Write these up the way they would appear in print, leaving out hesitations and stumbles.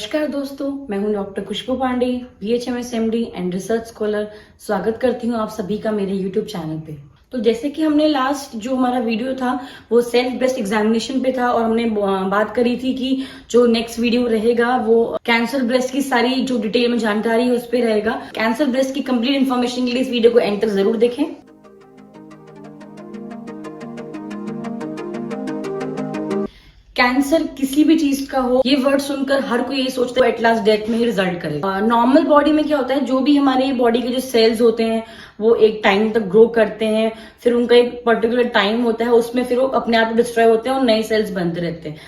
नमस्कार दोस्तों, मैं हूं doctor Khushbu Pandey, BHMS MD and research scholar. स्वागत करती हूं आप सभी का मेरे YouTube चैनल पे। तो जैसे कि हमने लास्ट जो हमारा वीडियो था वो सेल्फ ब्रेस्ट एग्जामिनेशन पे था और हमने बात करी थी कि जो नेक्स्ट वीडियो रहेगा वो कैंसर ब्रेस्ट की सारी जो डिटेल में जानकारी है उस पर रहेगा। कैंसर ब्रेस्ट की कंप्लीट इन्फॉर्मेशन के लिए इस वीडियो को एंड तक जरूर देखें। कैंसर किसी भी चीज का हो, ये वर्ड सुनकर हर कोई यही सोचता है एट लास्ट डेथ में ही रिजल्ट करेगा। नॉर्मल बॉडी में क्या होता है, जो भी हमारे बॉडी के जो सेल्स होते हैं वो एक टाइम तक ग्रो करते हैं, फिर उनका एक पर्टिकुलर टाइम होता है, उसमें फिर वो अपने आप डिस्ट्रॉय होते हैं और नए सेल्स बनते रहते हैं।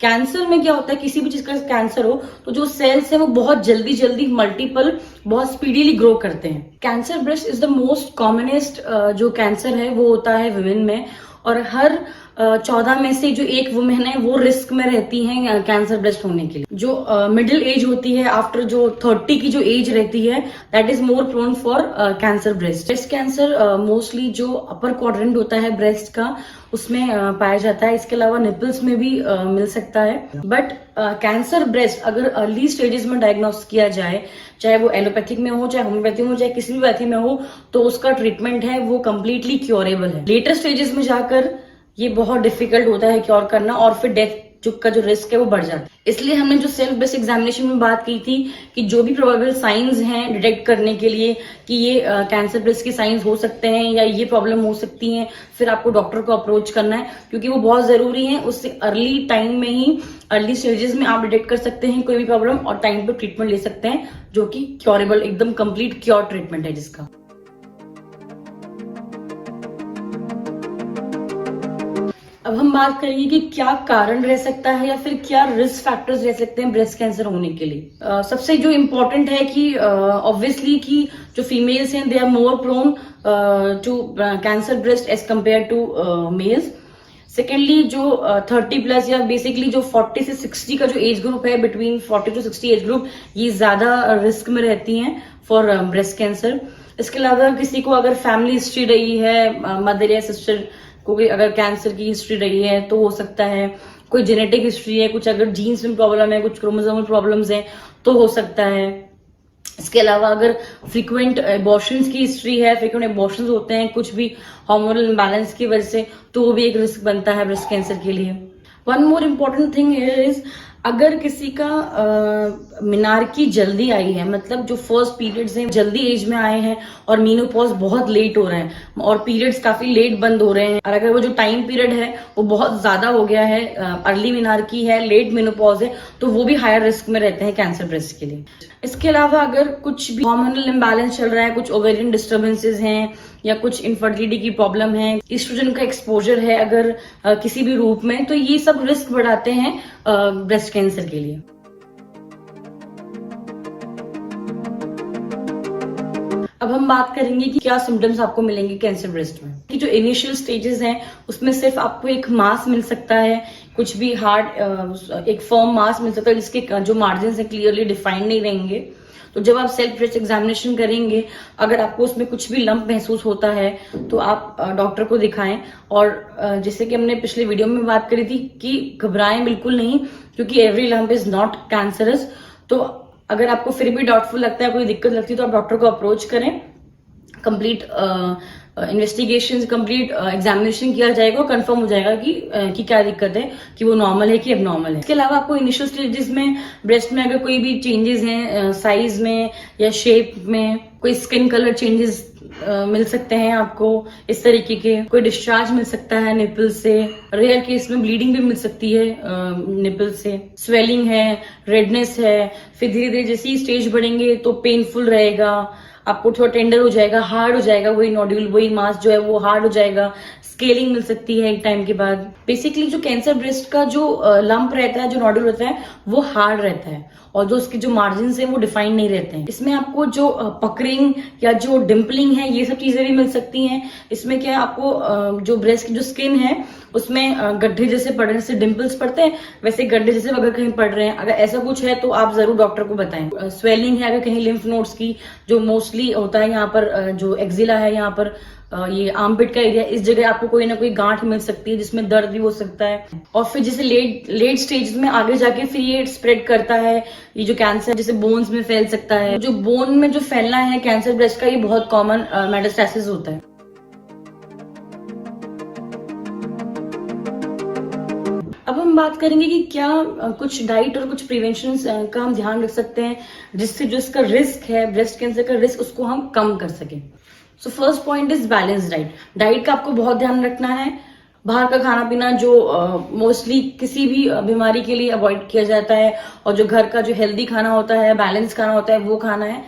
कैंसर में क्या होता है, किसी भी चीज का कैंसर हो तो जो सेल्स है वो बहुत जल्दी जल्दी मल्टीपल बहुत स्पीडीली ग्रो करते हैं। Cancer breast is the most commonest जो कैंसर है वो होता है वुमेन में, और हर 14 में से जो एक वुमेन है वो रिस्क में रहती हैं कैंसर ब्रेस्ट होने के लिए। जो मिडिल एज होती है, आफ्टर जो 30 की जो एज रहती है, that is more prone for cancer breast. Breast cancer mostly जो अपर क्वाड्रेंट होता है ब्रेस्ट का उसमें पाया जाता है। इसके अलावा निपल्स में भी मिल सकता है। बट कैंसर ब्रेस्ट अगर अर्ली स्टेजेस में डायग्नोस किया जाए, चाहे वो एलोपैथिक में हो, चाहे होम्योपैथी में हो, चाहे किसी भी पैथी में हो, तो उसका ट्रीटमेंट है वो कम्प्लीटली क्योरेबल है। लेटर स्टेजेस में जाकर ये बहुत डिफिकल्ट होता है क्योर करना, और फिर डेथ का जो रिस्क है वो बढ़ जाता है। इसलिए हमने जो सेल्फ ब्रेस्ट एग्जामिनेशन में बात की थी कि जो भी प्रोबेबल साइंस हैं डिटेक्ट करने के लिए कि ये कैंसर ब्रेस्ट के साइंस हो सकते हैं या ये प्रॉब्लम हो सकती है, फिर आपको डॉक्टर को अप्रोच करना है क्योंकि वो बहुत जरूरी है। उससे अर्ली टाइम में ही, अर्ली स्टेजेस में आप डिटेक्ट कर सकते हैं कोई भी प्रॉब्लम और टाइम पे ट्रीटमेंट ले सकते हैं, जो कि क्योरेबल, एकदम कंप्लीट क्योर ट्रीटमेंट है जिसका। अब हम बात करेंगे कि क्या कारण रह सकता है या फिर क्या रिस्क फैक्टर्स रह सकते हैं ब्रेस्ट कैंसर होने के लिए। सबसे जो इम्पोर्टेंट है कि ऑब्वियसली कि जो फीमेल्स हैं they are more prone to cancer breast as compared to males. Secondly जो 30 प्लस या बेसिकली जो 40 से 60 का जो एज ग्रुप है, बिटवीन 40 टू 60 एज ग्रुप, ये ज्यादा रिस्क में रहती हैं फॉर ब्रेस्ट कैंसर। इसके अलावा किसी को अगर फैमिली हिस्ट्री रही है, मदर या सिस्टर को अगर कैंसर की हिस्ट्री रही है तो हो सकता है। कोई जेनेटिक हिस्ट्री है, कुछ अगर जीन्स में प्रॉब्लम है, कुछ क्रोमोसोमल प्रॉब्लम्स हैं तो हो सकता है। इसके अलावा अगर फ्रीक्वेंट एबॉर्शंस की हिस्ट्री है, फ्रीक्वेंट एबॉर्शंस होते हैं कुछ भी हार्मोनल इम्बैलेंस की वजह से, तो वो भी एक रिस्क बनता है ब्रेस्ट कैंसर के लिए। One more important thing is, अगर किसी का मिनार्की जल्दी आई है, मतलब जो फर्स्ट पीरियड्स हैं जल्दी एज में आए हैं और मीनोपॉज बहुत लेट हो रहा है और पीरियड्स काफी लेट बंद हो रहे हैं, और अगर वो जो टाइम पीरियड है वो बहुत ज्यादा हो गया है, अर्ली मिनार्की है, लेट मीनोपॉज है, तो वो भी हायर रिस्क में रहते हैं कैंसर ब्रेस्ट के लिए। इसके अलावा अगर कुछ भी हार्मोनल इम्बैलेंस चल रहा है, कुछ ओवेरियन डिस्टर्बेंसेस हैं या कुछ इनफर्टिलिटी की प्रॉब्लम है, एस्ट्रोजन का एक्सपोजर है अगर किसी भी रूप में, तो ये सब रिस्क बढ़ाते हैं ब्रेस्ट कैंसर के लिए। अब हम बात करेंगे कि क्या सिम्टम्स आपको मिलेंगे कैंसर ब्रेस्ट में। कि जो इनिशियल स्टेजेस हैं उसमें सिर्फ आपको एक मास मिल सकता है, कुछ भी हार्ड एक फर्म मास मिल सकता है जिसके जो मार्जिन है क्लियरली डिफाइंड नहीं रहेंगे। तो जब आप सेल्फ ब्रेस्ट एग्जामिनेशन करेंगे, अगर आपको उसमें कुछ भी लंप महसूस होता है तो आप डॉक्टर को दिखाएं। और जैसे कि हमने पिछले वीडियो में बात करी थी कि घबराएं बिल्कुल नहीं, क्योंकि every lump is not cancerous. तो अगर आपको फिर भी डाउटफुल लगता है, कोई दिक्कत लगती है, तो आप डॉक्टर को अप्रोच करें। कंप्लीट इन्वेस्टिगेशन, कंप्लीट एग्जामिनेशन किया जाएगा और कंफर्म हो जाएगा कि क्या दिक्कत है, कि वो नॉर्मल है कि एबनॉर्मल है। इसके अलावा आपको इनिशियल स्टेजेस में ब्रेस्ट में अगर कोई भी चेंजेस हैं साइज में या शेप में, कोई स्किन कलर चेंजेस मिल सकते हैं आपको इस तरीके के, कोई डिस्चार्ज मिल सकता है निपल से, रेयर केस में ब्लीडिंग भी मिल सकती है निपल से, स्वेलिंग है, रेडनेस है। फिर धीरे धीरे जैसे ही स्टेज बढ़ेंगे तो पेनफुल रहेगा, आपको थोड़ा टेंडर हो जाएगा, हार्ड हो जाएगा, वही नोड्यूल, वही मास जो है वो हार्ड हो जाएगा, स्केलिंग मिल सकती है एक टाइम के बाद। बेसिकली जो कैंसर ब्रेस्ट का जो लंप रहता है, जो नोड्यूल रहता है, वो हार्ड रहता है और जो उसके जो मार्जिन है वो डिफाइंड नहीं रहते हैं। इसमें आपको जो पकरिंग या जो डिम्पलिंग है, ये सब चीजें भी मिल सकती हैं। इसमें क्या आपको जो ब्रेस्ट की जो स्किन है उसमें गड्ढे जैसे पड़ने से डिम्पल्स पड़ते हैं, वैसे गड्ढे जैसे अगर कहीं पड़ रहे हैं, अगर ऐसा कुछ है तो आप जरूर डॉक्टर को बताएं। स्वेलिंग है अगर कहीं लिम्फ नोड्स की, जो मोस्ट मोस्टली होता है यहाँ पर जो एक्जिला है, यहाँ पर ये आर्मपिट का एरिया, इस जगह आपको कोई ना कोई गांठ मिल सकती है जिसमें दर्द भी हो सकता है। और फिर जैसे लेट स्टेज में आगे जाके फिर ये स्प्रेड करता है, ये जो कैंसर जैसे बोन्स में फैल सकता है। जो बोन में जो फैलना है कैंसर ब्रेस्ट का, ये बहुत कॉमन मेटास्टेसिस होता है। अब हम बात करेंगे कि क्या कुछ डाइट और कुछ प्रिवेंशन का हम ध्यान रख सकते हैं जिससे जो इसका रिस्क है, ब्रेस्ट कैंसर का रिस्क, उसको हम कम कर सकें। So first point is balance diet. Diet का आपको बहुत ध्यान रखना है। बाहर का खाना पीना जो मोस्टली किसी भी बीमारी के लिए अवॉइड किया जाता है, और जो घर का जो हेल्दी खाना होता है, बैलेंस खाना होता है, वो खाना है,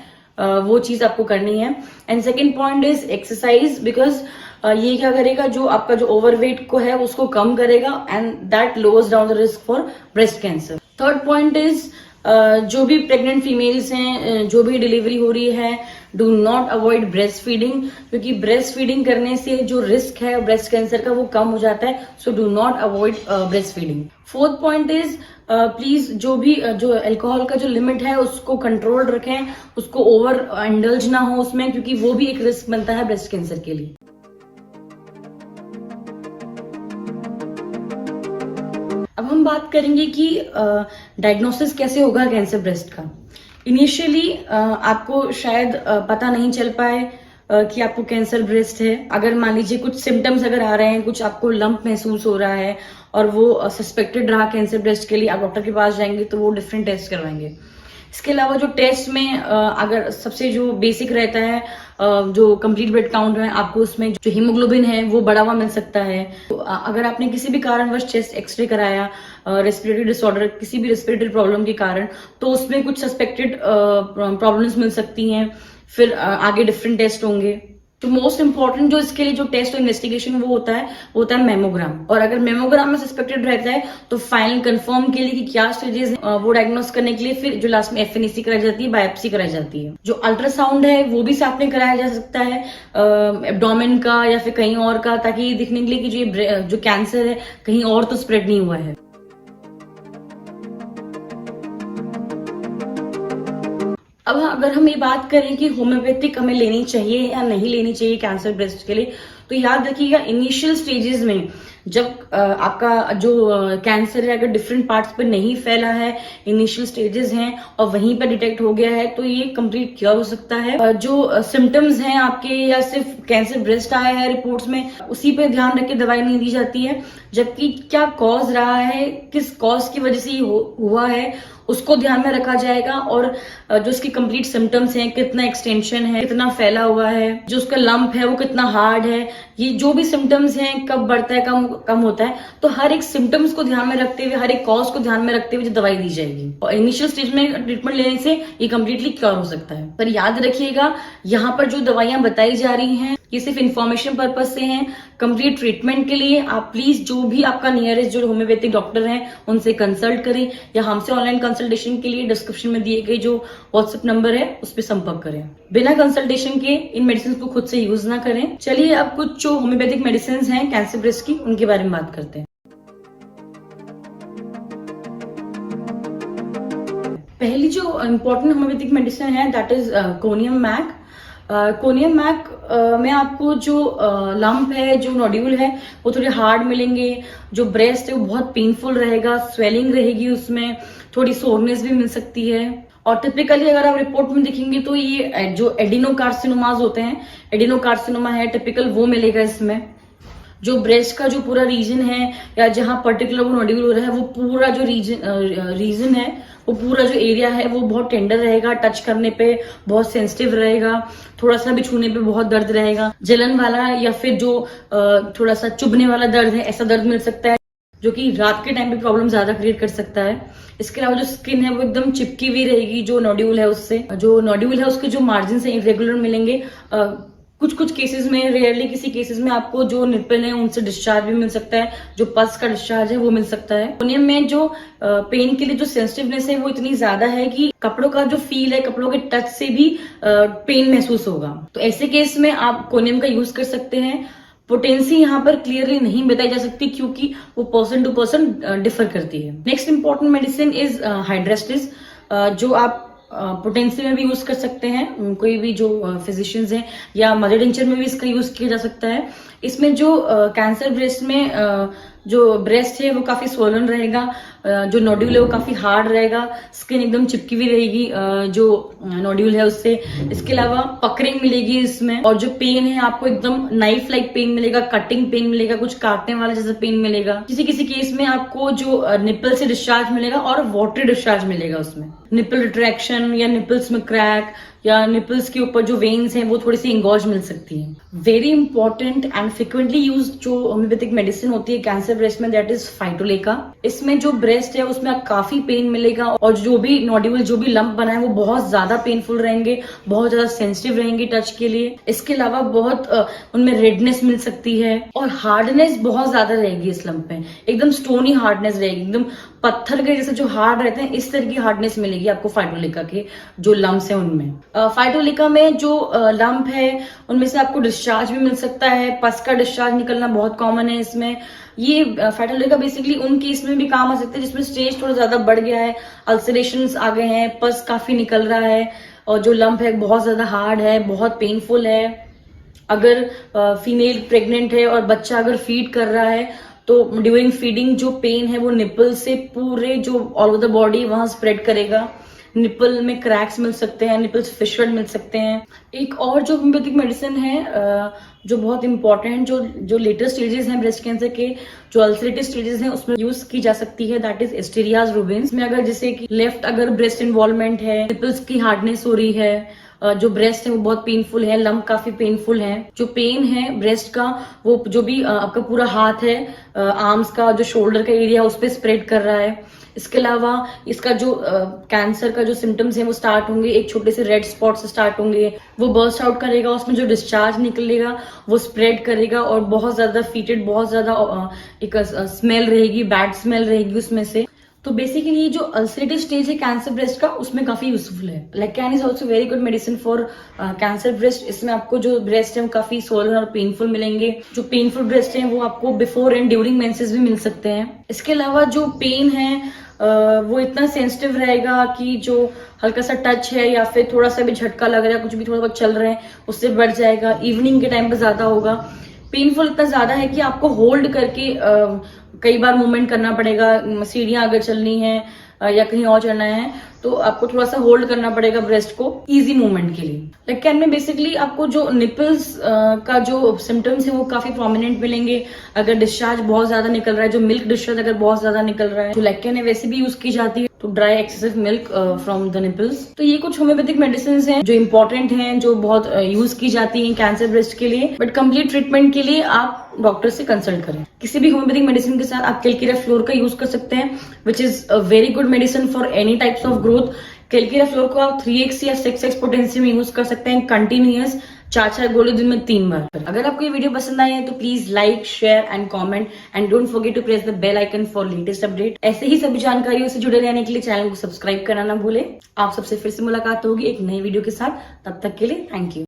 वो चीज आपको करनी है। And second point is exercise, because ये क्या करेगा, जो आपका जो ओवरवेट को है उसको कम करेगा and that lowers down the risk for breast cancer. Third point is जो भी प्रेग्नेंट फीमेल्स हैं, जो भी डिलीवरी हो रही है, do not avoid breast feeding, क्योंकि ब्रेस्ट फीडिंग करने से जो रिस्क है ब्रेस्ट कैंसर का वो कम हो जाता है। So do not avoid breast feeding. Fourth point is please जो अल्कोहल का जो लिमिट है उसको कंट्रोल रखें, उसको ओवर इंडल्ज ना हो उसमें, क्योंकि वो भी एक रिस्क बनता है ब्रेस्ट कैंसर के लिए। अब हम बात करेंगे कि डायग्नोसिस कैसे होगा कैंसर ब्रेस्ट का। इनिशियली आपको शायद पता नहीं चल पाए कि आपको कैंसर ब्रेस्ट है। अगर मान लीजिए कुछ सिम्टम्स अगर आ रहे हैं, कुछ आपको लंप महसूस हो रहा है और वो सस्पेक्टेड रहा कैंसर ब्रेस्ट के लिए, आप डॉक्टर के पास जाएंगे तो वो डिफरेंट टेस्ट करवाएंगे। इसके अलावा जो टेस्ट में अगर सबसे जो बेसिक रहता है, जो कंप्लीट ब्लड काउंट है, आपको उसमें जो हीमोग्लोबिन है वो बढ़ा हुआ मिल सकता है। तो अगर आपने किसी भी कारणवश चेस्ट एक्सरे कराया, रेस्पिरेटरी डिसऑर्डर, किसी भी रेस्पिरेटरी प्रॉब्लम के कारण, तो उसमें कुछ सस्पेक्टेड प्रॉब्लम्स मिल सकती हैं। फिर आगे डिफरेंट टेस्ट होंगे। तो मोस्ट इंपॉर्टेंट जो इसके लिए जो टेस्ट और इन्वेस्टिगेशन वो होता है मेमोग्राम। और अगर मेमोग्राम में सस्पेक्टेड रहता है तो फाइनल कंफर्म के लिए कि क्या स्टेजेस है, वो डायग्नोस करने के लिए फिर जो लास्ट में एफएनएसी कराई जाती है, बायोप्सी कराई जाती है। जो अल्ट्रासाउंड है वो भी साथ में कराया जा सकता है, एब्डोमेन का या फिर कहीं और का, ताकि दिखने के लिए कि जो कैंसर है कहीं और तो स्प्रेड नहीं हुआ है। अब अगर हम ये बात करें कि होम्योपैथिक हमें लेनी चाहिए या नहीं लेनी चाहिए कैंसर ब्रेस्ट के लिए, तो याद रखिएगा इनिशियल स्टेजेस में जब आपका जो कैंसर है अगर डिफरेंट पार्ट्स पे नहीं फैला है, इनिशियल स्टेजेस हैं और वहीं पर डिटेक्ट हो गया है, तो ये कंप्लीट क्योर हो सकता है। जो सिम्टम्स हैं आपके या सिर्फ कैंसर ब्रेस्ट आया है रिपोर्ट्स में, उसी पे ध्यान रख के दवाई नहीं दी जाती है, जबकि क्या कॉज रहा है, किस कॉज की वजह से ये हुआ है, उसको ध्यान में रखा जाएगा। और जो उसकी कंप्लीट सिम्टम्स हैं, कितना एक्सटेंशन है, कितना फैला हुआ है, जो उसका लंप है वो कितना हार्ड है, ये जो भी सिम्टम्स हैं, कब बढ़ता है, कम होता है, तो हर एक सिम्टम्स को ध्यान में रखते हुए, हर एक कॉज को ध्यान में रखते हुए जो दवाई दी जाएगी। और इनिशियल स्टेज में ट्रीटमेंट लेने से ये कंप्लीटली क्योर हो सकता है। पर याद रखिएगा यहाँ पर जो दवाइयां बताई जा रही हैं ये सिर्फ इन्फॉर्मेशन पर्पज से हैं। कंप्लीट ट्रीटमेंट के लिए आप प्लीज जो भी आपका नियरेस्ट जो होम्योपैथिक डॉक्टर हैं उनसे कंसल्ट करें, या हमसे ऑनलाइन कंसल्टेशन के लिए डिस्क्रिप्शन में दिए गए जो व्हाट्सएप नंबर है उस पर संपर्क करें। बिना कंसल्टेशन के इन मेडिसिन को खुद से यूज ना करें। चलिए अब कुछ जो होम्योपैथिक मेडिसिन हैं कैंसर ब्रेस्ट की, उनके बारे में बात करते हैं। पहली जो इम्पोर्टेंट होम्योपैथिक मेडिसिन है that is conium mac. Conium mac में आपको जो लंप है, जो नोड्यूल है, वो थोड़े हार्ड मिलेंगे। जो ब्रेस्ट है वो बहुत पेनफुल रहेगा, स्वेलिंग रहेगी, उसमें थोड़ी सोरनेस भी मिल सकती है। और टिपिकली अगर आप रिपोर्ट में देखेंगे तो ये जो एडिनोकार्सिनोमास होते हैं, एडिनोकार्सिनोमा है टिपिकल, वो मिलेगा इसमें। जो ब्रेस्ट का जो पूरा रीजन है या जहां पर्टिकुलर वो नोड्यूल हो रहा है, वो पूरा जो रीजन है, वो पूरा जो एरिया है वो बहुत टेंडर रहेगा, टच करने पे बहुत सेंसिटिव रहेगा, थोड़ा सा भी छूने पे बहुत दर्द रहेगा, जलन वाला या फिर जो थोड़ा सा चुभने वाला दर्द है, ऐसा दर्द मिल सकता है जो कि रात के टाइम पे प्रॉब्लम ज्यादा क्रिएट कर सकता है। इसके अलावा जो स्किन है वो एकदम चिपकी हुई रहेगी जो नोड्यूल है उससे। जो नोड्यूल है उसके जो मार्जिन है इरेगुलर मिलेंगे। कुछ केसेस में, रेयरली किसी केसेस में आपको जो निप्पल है उनसे डिस्चार्ज भी मिल सकता है, जो पल्स का डिस्चार्ज है वो मिल सकता है। कोनियम में जो पेन के लिए जो सेंसिटिवनेस है वो इतनी ज्यादा है कि कपड़ों का जो फील है, कपड़ों के टच से भी पेन महसूस होगा। तो ऐसे केस में आप कोनियम का यूज कर सकते हैं। पोटेंसी यहाँ पर क्लियरली नहीं बताई जा सकती क्योंकि वो पर्सन टू पर्सन डिफर करती है। Next important medicine is Hydrastis, जो आप पोटेंसी में भी यूज कर सकते हैं, कोई भी जो फिजिशियंस हैं, या मदर टिंचर में भी इसका यूज किया जा सकता है। इसमें जो कैंसर ब्रेस्ट में जो ब्रेस्ट है वो काफी स्वोलन रहेगा, जो नोड्यूल है वो काफी हार्ड रहेगा, स्किन एकदम चिपकी हुई रहेगी जो नोड्यूल है उससे। इसके अलावा पकरिंग मिलेगी इसमें, और जो पेन है आपको एकदम नाइफ लाइक पेन मिलेगा, कटिंग पेन मिलेगा, कुछ काटने वाला जैसा पेन मिलेगा। किसी किसी केस में आपको जो निपल से डिस्चार्ज मिलेगा और वाटरी डिस्चार्ज मिलेगा उसमें। निपल रिट्रैक्शन या निपल्स में क्रैक या निपल्स के ऊपर जो वेन्स हैं वो थोड़ी सी इंगॉज मिल सकती है। Very important and frequently use जो होम्योपैथिक मेडिसिन होती है कैंसर ब्रेस्ट में, दैट इज फाइटोलेका। इसमें जो ब्रेस्ट है उसमें काफी पेन मिलेगा, और जो भी नोड्यूल, जो भी लंप बना है वो बहुत ज्यादा पेनफुल रहेंगे, बहुत ज्यादा सेंसिटिव रहेंगे टच के लिए। इसके अलावा बहुत उनमें रेडनेस मिल सकती है, और हार्डनेस बहुत ज्यादा रहेगी इस लंप में, एकदम स्टोनी हार्डनेस रहेगी, एकदम पत्थर के जैसे जो हार्ड रहते हैं इस तरह की हार्डनेस मिलेगी आपको फाइटोलेका के जो लम्प्स हैं उनमें। फाइटोलेका में जो लंप है उनमें से आपको डिस्चार्ज भी मिल सकता है, पस का डिस्चार्ज निकलना बहुत कॉमन है इसमें। ये फाइटोलेका बेसिकली उन केस में भी काम आ सकता है जिसमें स्टेज थोड़ा ज्यादा बढ़ गया है, अल्सरेशंस आ गए हैं, पस काफी निकल रहा है, और जो लंप है बहुत ज्यादा हार्ड है, बहुत पेनफुल है। अगर फीमेल प्रेग्नेंट है और बच्चा अगर फीड कर रहा है तो ड्यूरिंग फीडिंग जो पेन है वो निपल से पूरे जो ऑल ओवर द बॉडी वहां स्प्रेड करेगा। निपल में क्रैक्स मिल सकते हैं, निपल्स फिशर्ड मिल सकते हैं। एक और जो होम्योपैथिक मेडिसिन है जो बहुत इंपॉर्टेंट, जो लेटर स्टेजेस हैं ब्रेस्ट कैंसर के, जो अल्सरेटिव स्टेजेस हैं उसमें यूज की जा सकती है, दैट इज एस्टेरियाज रूबिन्स। में अगर जैसे कि लेफ्ट अगर ब्रेस्ट इन्वॉल्वमेंट है, निपल्स की हार्डनेस हो रही है, जो ब्रेस्ट है वो बहुत पेनफुल है, लंप काफी पेनफुल है, जो पेन है ब्रेस्ट का वो जो भी आपका पूरा हाथ है, आर्म्स का जो शोल्डर का एरिया उस पर स्प्रेड कर रहा है। इसके अलावा इसका जो कैंसर का जो सिम्टम्स है वो स्टार्ट होंगे एक छोटे से रेड स्पॉट से स्टार्ट होंगे, वो बर्स्ट आउट करेगा, उसमें जो डिस्चार्ज निकलेगा वो स्प्रेड करेगा, और बहुत ज्यादा फीटेड, बहुत ज्यादा एक स्मेल रहेगी, बैड स्मेल रहेगी उसमें से। तो बेसिकली ये जो अल्सरेटिव स्टेज है कैंसर ब्रेस्ट का उसमें काफी यूजफुल है। लेकैन is also very good medicine for cancer breast. इसमें आपको जो ब्रेस्ट है वो काफी सोलन और पेनफुल मिलेंगे। जो पेनफुल ब्रेस्ट है वो आपको बिफोर एंड ड्यूरिंग मेंसेस भी मिल सकते हैं। इसके अलावा जो पेन है वो इतना सेंसिटिव रहेगा कि जो हल्का सा टच है या फिर थोड़ा सा भी झटका लग रहा है, कुछ भी थोड़ा बहुत चल रहे हैं उससे बढ़ जाएगा। इवनिंग के टाइम पे ज्यादा होगा। पेनफुल इतना ज्यादा है कि आपको होल्ड करके कई बार मूवमेंट करना पड़ेगा। सीढ़ियां अगर चलनी है या कहीं और चलना है तो आपको थोड़ा सा होल्ड करना पड़ेगा ब्रेस्ट को इजी मूवमेंट के लिए। लेकिन में बेसिकली आपको जो निपल्स का जो सिम्टम्स है वो काफी प्रोमिनेंट मिलेंगे। अगर डिस्चार्ज बहुत ज्यादा निकल रहा है, जो मिल्क डिस्चार्ज अगर बहुत ज्यादा निकल रहा है, जो लेकिन वैसे भी यूज की जाती है तो dry excessive milk from the nipples. तो ये कुछ होम्योपैथिक मेडिसिन हैं जो इंपॉर्टेंट हैं, जो बहुत यूज की जाती हैं कैंसर ब्रेस्ट के लिए। बट कंप्लीट ट्रीटमेंट के लिए आप डॉक्टर से कंसल्ट करें। किसी भी होम्योपैथिक मेडिसिन के साथ आप कैलकेरिया फ्लोर का यूज कर सकते हैं, which is a very good medicine for any types of growth. Calcarea floor को आप 3x या 6x पोटेंसी में यूज कर सकते हैं कंटिन्यूअस 4 गोली दिन में 3 बार। अगर आपको ये वीडियो पसंद आए तो please like, share and comment and don't forget to press the bell icon for latest update. ऐसे ही सभी जानकारियों से जुड़े रहने के लिए चैनल को सब्सक्राइब करना ना भूले। आप सबसे फिर से मुलाकात होगी एक नई वीडियो के साथ। तब तक के लिए थैंक यू।